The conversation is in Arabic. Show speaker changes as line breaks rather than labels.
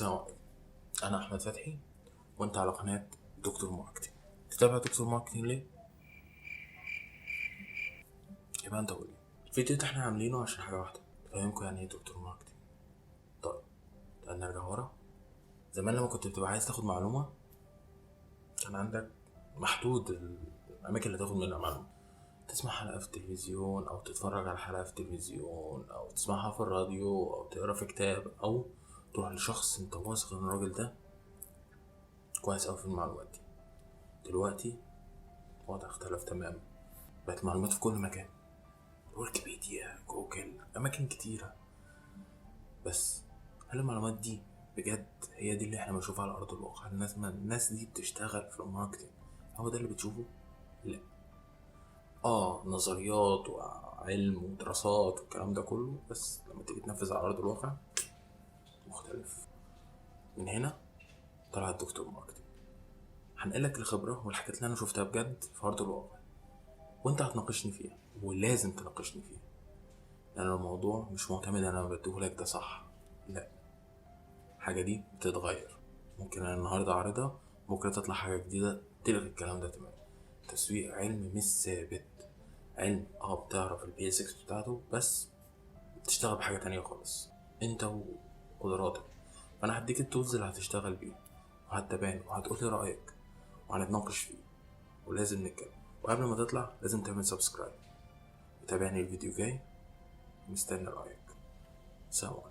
السلام عليكم. انا احمد فتحي وانت على قناه دكتور ماركتينج. تتابع دكتور ماركتينج ليه؟ يبقى انت قول لي. الفيديو ده احنا عاملينه عشان حاجه واحده، تفهمكم يعني ايه دكتور ماركتينج. طيب تعال نرجع ورا. زمان لما كنت بتبقى عايز تاخد معلومه كان عندك محدود الاماكن اللي تاخد منها معلومه. تسمع حلقه في التلفزيون او تتفرج على حلقه في التلفزيون او تسمعها في الراديو او تقرا في كتاب او تروح لشخص انت واثق ان الراجل ده كويس اوي في المعلومات دي. دلوقتي الوضع اختلف تماما، بقت معلومات في كل مكان، ويكيبيديا، جوجل، أماكن كتيرة. بس هل المعلومات دي بجد هي دي اللي احنا بنشوفها على أرض الواقع؟ الناس دي بتشتغل في الماركتينج، هو ده اللي بتشوفه؟ لا. نظريات وعلم ودراسات والكلام ده كله، بس لما تيجي تنفذ على أرض الواقع مختلف. من هنا طلع الدكتور ماركتينج، هنقلك الخبرة والحاجات اللي أنا شفتها بجد في أرض الواقع، وانت هتناقشني فيها ولازم تناقشني فيها، لأن الموضوع مش معتمد أنا بديهولك ده صح، لا، حاجة دي بتتغير. ممكن أنا النهاردة أعرضها، بكرة تطلع حاجة جديدة تلغي الكلام ده تمام. تسويق علم مش ثابت، علم بتعرف البيزكس بتاعته بس بتشتغل بحاجة تانية خالص انت وقدراتك. فأنا هديك التولز اللي هتشتغل بيها وهتتابعني وهتقولي رأيك وهنتناقش فيه، ولازم نتكلم. وقبل ما تطلع لازم تعمل سبسكرايب وتابعني الفيديو جاي، مستني رأيك. سلام عليكم.